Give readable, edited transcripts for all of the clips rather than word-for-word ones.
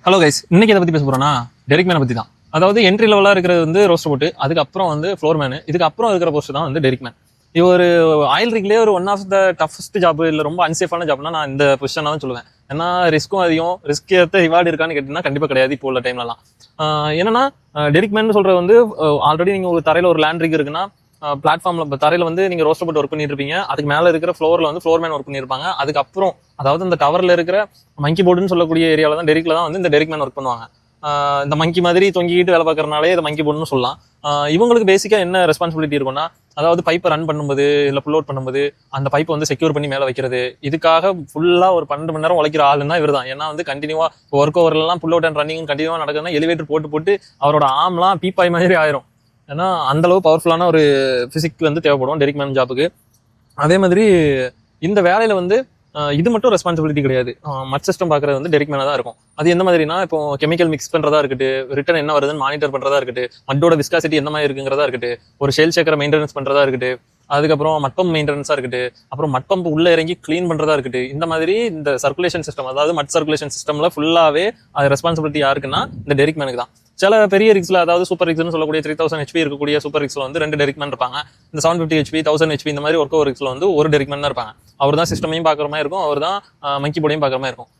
Hello guys, இன்னைக்கு எதை பத்தி பேச போறோம்னா டெரிக் மேனை பத்தி தான். அதாவது என்ட்ரி லெவலா இருக்கிறது வந்து ரோஸ்டர் போட்டு, அதுக்கப்புறம் வந்து ஃப்ளோர் மேனு, இதுக்கப்புறம் இருக்கிற போஸ்ட் தான் வந்து டெரிக் மேன். இது ஒரு ஆயில் ரிக்லேயே ஒரு one of the toughest job, இல்லை ரொம்ப அன்சேஃபான ஜாப்னா நான் இந்த பொசிஷன் தான் சொல்லுவேன். ஏன்னா ரிஸ்க்கும் அதிகம், ரிஸ்க் ஏற்ற ரிவார்டு இருக்கான்னு கேட்டீங்கன்னா கண்டிப்பாக கிடையாது இப்போ உள்ள டைம்லலாம். என்னன்னா டெரிக் மேன் சொல்றது வந்து ஆல்ரெடி நீங்கள் ஒரு தரையில் ஒரு லேண்ட் ரிக் இருக்குன்னா பிளாட்ஃபார்ம்ல தரையில வந்து நீங்க ரோஸ்டர் போட்டு ஒர்க் பண்ணிட்டு இருப்பீங்க. அதுக்கு மேல இருக்கிற ஃப்ளோர்ல வந்து ஃப்ளோர் மேன் ஒர்க் பண்ணிருப்பாங்க. அதுக்கப்புறம் அதாவது இந்த டவர்ல இருக்கிற மங்கி போர்டுன்னு சொல்லக்கூடிய ஏரியால தான் டெரிக்ல தான் வந்து இந்த டெரிக் மேன் ஒர்க் பண்ணுவாங்க. இந்த மங்கி மாதிரி தொங்கிக்கிட்டு வேலை பார்க்கறனாலே இதை மங்கி போர்டுன்னு சொல்லலாம். இவங்களுக்கு பேசிக்கா என்ன ரெஸ்பான்சிபிலிட்டி இருக்கும்னா, அதாவது பைப்பை ரன் பண்ணும்போது இல்லை புல் அவுட் பண்ணும்போது அந்த பைப்பை வந்து செக்யூர் பண்ணி மேலே வைக்கிறது. இதுக்காக ஃபுல்லா ஒரு 12 மணி நேரம் உழைக்கிற ஆளுன்னா இவர் தான். ஏன்னா வந்து கண்டினியூவா ஒர்க் ஓவர்லாம் புல் அவுட் அண்ட் ரன்னிங் கண்டினியூவா நடக்குதுன்னா எலிவேட்டர் போட்டு அவரோட ஆம்லாம் பீப்பாய் மாதிரி ஆயிரும். ஏன்னா அந்த அளவு பவர்ஃபுல்லான ஒரு பிசிக் வந்து தேவைப்படும் டெரிக் மேன் ஜாப்புக்கு. அதே மாதிரி இந்த வேலையில வந்து இது மட்டும் ரெஸ்பான்சிபிலிட்டி கிடையாது. மட் சிஸ்டம் பார்க்கறது வந்து டெரிக் மேனா தான் இருக்கும். அது எந்த மாதிரினா, இப்போ கெமிக்கல் மிக்ஸ் பண்றதா இருக்கட்டு, ரிட்டர்ன் என்ன வருதுன்னு மானிட்டர் பண்றதா இருக்கட்டு, மட்டோட விஸ்காசிட்டி என்ன மாதிரி இருக்குங்கிறதா இருக்கட்டு, ஒரு ஷெல் சேக்கரை மெயின்டெனன்ஸ் பண்றதா இருக்கட்டு, அதுக்கப்புறம் மட்பம்ப் மெயின்டெனன்ஸா இருக்கட்டு, அப்புறம் மட்பம்ப் உள்ள இறங்கி கிளீன் பண்றதா இருக்கட்டு, இந்த மாதிரி இந்த சர்க்குலேஷன் சிஸ்டம், அதாவது மட் சர்க்குலேஷன் சிஸ்டம்ல ஃபுல்லாவே அது ரெஸ்பான்சிபிலிட்டி யாருக்குன்னா இந்த டெரிக் மேனுக்கு தான். சில பெரிய ரிக்ஸ்ல, அதாவது சூப்பர் ரிக்ஸ்னு சொல்லக்கூடிய 3000 HP இருக்கக்கூடிய சூப்பர் ரிக்ஸ்ல வந்து 2 டெரிக் மேன் இருப்பாங்க. இந்த 750 HP 1000 HP இந்த மாதிரி ஒர்க் ஓவர் ரிக்ஸ்ல வந்து ஒரு டெரிக் மேன் தான் இருப்பாங்க. அவர் தான் சிஸ்டமையும் பார்க்குற மாதிரி இருக்கும், அவர் தான் மங்கி போர்டையும் பார்க்குற மாதிரி இருக்கும்.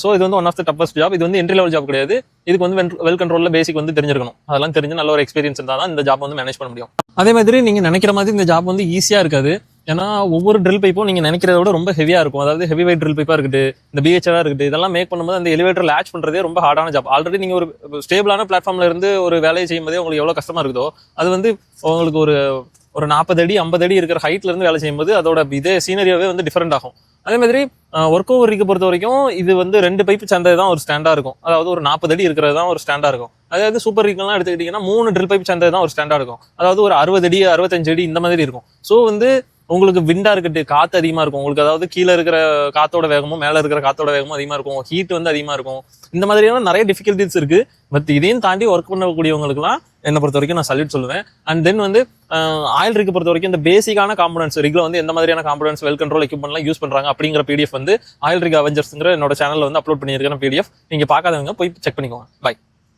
ஸோ இது வந்து one of the toughest job. இது வந்து என்ட்ரி லெவல் ஜாப் கிடையாது. இதுக்கு வந்து வெல் கண்ட்ரோல்ல பேசிக் வந்து தெரிஞ்சிருக்கணும். அதெல்லாம் தெரிஞ்சு நல்ல ஒரு எக்ஸ்பீரியன்ஸ் இருந்தால் தான் இந்த ஜாப் வந்து மேனேஜ் பண்ண முடியும். அதே மாதிரி நீங்க நினைக்கிற மாதிரி இந்த ஜாப் வந்து ஈஸியா இருக்காது. ஏன்னா ஒவ்வொரு ட்ரில் பைப்பும் நீங்க நினைக்கிறத விட ரொம்ப ஹெவியா இருக்கும். அதாவது ஹெவி வெயிட் ட்ரில் பைப்பா இருக்கட்டு, இந்த பிஹெச்ஆர் இருக்கட்டு, இதெல்லாம் மேக் பண்ணும்போது அந்த எலிவேட்டர் லேட்ச் பண்றதே ரொம்ப ஹார்டான ஜாப். ஆல்ரெடி நீங்க ஒரு ஸ்டேபிளான பிளாட்ஃபார்ம்ல இருந்து ஒரு வேலையை செய்யும் போதே உங்களுக்கு எவ்வளவு கஷ்டமா இருக்குதோ, அது வந்து உங்களுக்கு ஒரு 40 அடி 50 அடி இருக்கிற ஹைட்ல இருந்து வேலை செய்யும்போது அதோட இதே சீனரியாவே வந்து டிஃபரெண்ட் ஆகும். அதே மாதிரி ஒர்க் ஓவர் ரிக்க பொறுத்த வரைக்கும் இது வந்து 2 பைப்பு சேர்ந்தது தான் ஒரு ஸ்டாண்டா இருக்கும். அதாவது ஒரு 40 அடி இருக்கிறது தான் ஒரு ஸ்டாண்டா இருக்கும். அதாவது சூப்பர் ரிக்லாம் எடுத்துக்கிட்டீங்கன்னா 3 ட்ரில் பைப் சேர்ந்தது தான் ஒரு ஸ்டாண்டா இருக்கும். அதாவது ஒரு 60 அடி 65 அடி இந்த மாதிரி இருக்கும். ஸோ வந்து உங்களுக்கு விண்டா இருக்கட்டு, காத்து அதிகமா இருக்கும் உங்களுக்கு. அதாவது கீழே இருக்கிற காத்தோட வேகமும் மேல இருக்கிற காத்தோட வேகமும் அதிகமா இருக்கும். ஹீட் வந்து அதிகமா இருக்கும். இந்த மாதிரியான நிறைய டிஃபிகல்டிஸ் இருக்கு. பட் இதையும் தாண்டி ஒர்க் பண்ணக்கூடியவங்களுக்குலாம் என்னை பொறுத்த வரைக்கும் நான் சல்யூட் சொல்லுவேன். அண்ட் தென் வந்து ஆயில் ரிக் பொறுத்த வரைக்கும் இந்த பேசிக்கான காம்பனன்ஸ் ரிக்ல வந்து எந்த மாதிரியான காம்பனன்ஸ் வெல் கண்ட்ரோல் எக்யூப்மெண்ட்லாம் யூஸ் பண்றாங்க அப்படிங்கிற PDF வந்து ஆயில் ரிக் அவெஞ்சர்ஸ்ங்கிற என்னோட சேனல்ல வந்து அப்லோட் பண்ணியிருக்கிற PDF. நீங்க பார்க்காதவங்க போய் செக் பண்ணிக்கோங்க. பை.